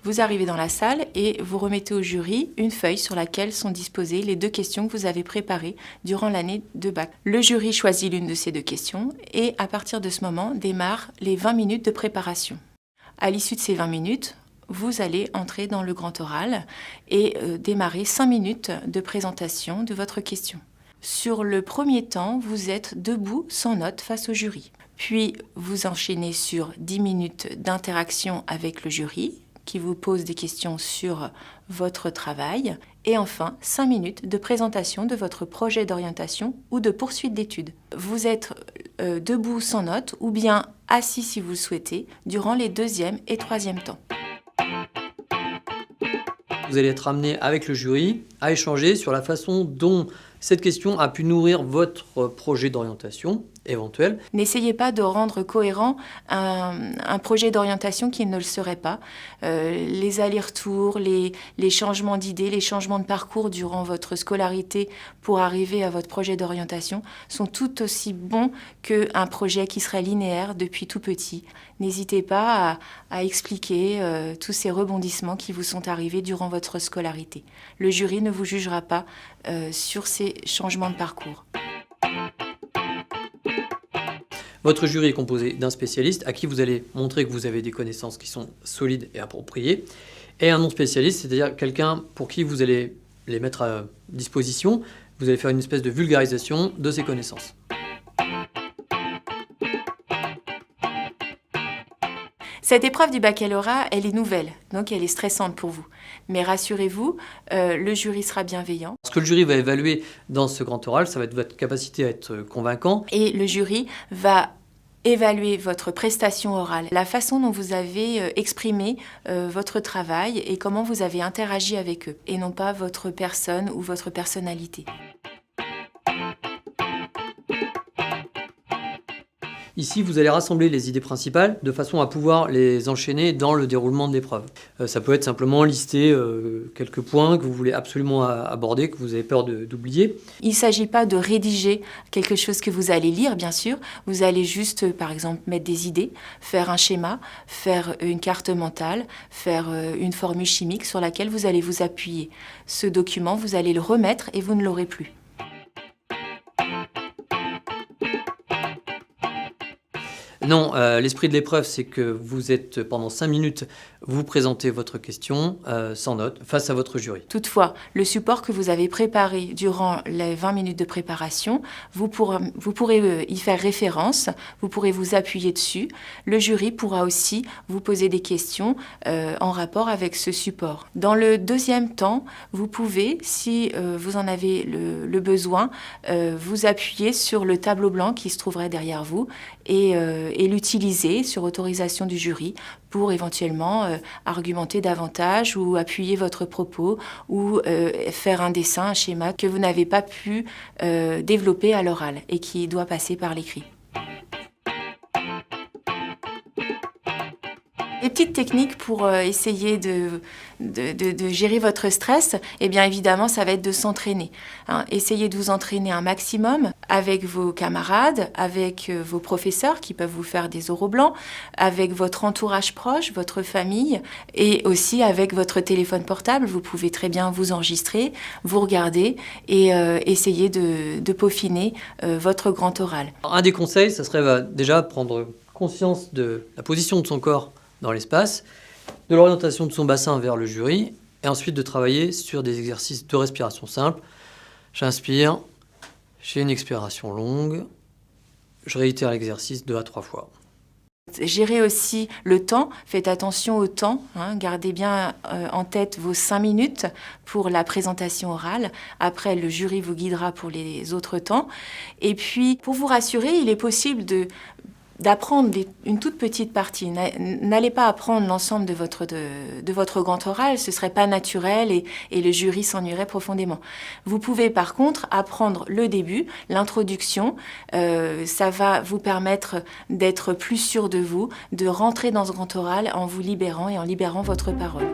Vous arrivez dans la salle et vous remettez au jury une feuille sur laquelle sont disposées les 2 questions que vous avez préparées durant l'année de bac. Le jury choisit l'une de ces 2 questions et à partir de ce moment démarrent les 20 minutes de préparation. À l'issue de ces 20 minutes, vous allez entrer dans le grand oral et démarrer 5 minutes de présentation de votre question. Sur le premier temps, vous êtes debout sans notes face au jury. Puis vous enchaînez sur 10 minutes d'interaction avec le jury qui vous pose des questions sur votre travail. Et enfin, 5 minutes de présentation de votre projet d'orientation ou de poursuite d'études. Vous êtes debout sans notes ou bien assis si vous le souhaitez durant les 2e et 3e temps. Vous allez être amené avec le jury à échanger sur la façon dont cette question a pu nourrir votre projet d'orientation éventuel. N'essayez pas de rendre cohérent un projet d'orientation qui ne le serait pas. Les allers-retours, les changements d'idées, les changements de parcours durant votre scolarité pour arriver à votre projet d'orientation sont tout aussi bons qu'un projet qui serait linéaire depuis tout petit. N'hésitez pas à expliquer tous ces rebondissements qui vous sont arrivés durant votre scolarité. Le jury ne vous jugera pas sur ces changements de parcours. Votre jury est composé d'un spécialiste à qui vous allez montrer que vous avez des connaissances qui sont solides et appropriées, et un non-spécialiste, c'est-à-dire quelqu'un pour qui vous allez les mettre à disposition. Vous allez faire une espèce de vulgarisation de ces connaissances. Cette épreuve du baccalauréat, elle est nouvelle, donc elle est stressante pour vous. Mais rassurez-vous, le jury sera bienveillant. Ce que le jury va évaluer dans ce grand oral, ça va être votre capacité à être convaincant. Et le jury va évaluer votre prestation orale, la façon dont vous avez exprimé votre travail et comment vous avez interagi avec eux, et non pas votre personne ou votre personnalité. Ici, vous allez rassembler les idées principales de façon à pouvoir les enchaîner dans le déroulement de l'épreuve. Ça peut être simplement lister quelques points que vous voulez absolument aborder, que vous avez peur d'oublier. Il ne s'agit pas de rédiger quelque chose que vous allez lire, bien sûr. Vous allez juste, par exemple, mettre des idées, faire un schéma, faire une carte mentale, faire une formule chimique sur laquelle vous allez vous appuyer. Ce document, vous allez le remettre et vous ne l'aurez plus. Non, l'esprit de l'épreuve, c'est que vous êtes pendant 5 minutes, vous présentez votre question sans note face à votre jury. Toutefois, le support que vous avez préparé durant les 20 minutes de préparation, vous pourrez y faire référence, vous pourrez vous appuyer dessus. Le jury pourra aussi vous poser des questions en rapport avec ce support. Dans le 2e temps, vous pouvez, si vous en avez le besoin, vous appuyer sur le tableau blanc qui se trouverait derrière vous et l'utiliser sur autorisation du jury pour éventuellement argumenter davantage ou appuyer votre propos ou faire un dessin, un schéma que vous n'avez pas pu développer à l'oral et qui doit passer par l'écrit. Les petites techniques pour essayer de gérer votre stress, eh bien évidemment, ça va être de s'entraîner. Essayez de vous entraîner un maximum avec vos camarades, avec vos professeurs qui peuvent vous faire des oraux blancs, avec votre entourage proche, votre famille et aussi avec votre téléphone portable. Vous pouvez très bien vous enregistrer, vous regarder et essayer de peaufiner votre grand oral. Un des conseils, ça serait déjà prendre conscience de la position de son corps dans l'espace, de l'orientation de son bassin vers le jury, et ensuite de travailler sur des exercices de respiration simples. J'inspire, j'ai une expiration longue, je réitère l'exercice 2 à 3 fois. Gérez aussi le temps, faites attention au temps, gardez bien en tête vos 5 minutes pour la présentation orale. Après, le jury vous guidera pour les autres temps. Et puis, pour vous rassurer, il est possible d'apprendre une toute petite partie. N'allez pas apprendre l'ensemble de votre grand oral, ce ne serait pas naturel et le jury s'ennuierait profondément. Vous pouvez par contre apprendre le début, l'introduction, ça va vous permettre d'être plus sûr de vous, de rentrer dans ce grand oral en vous libérant et en libérant votre parole.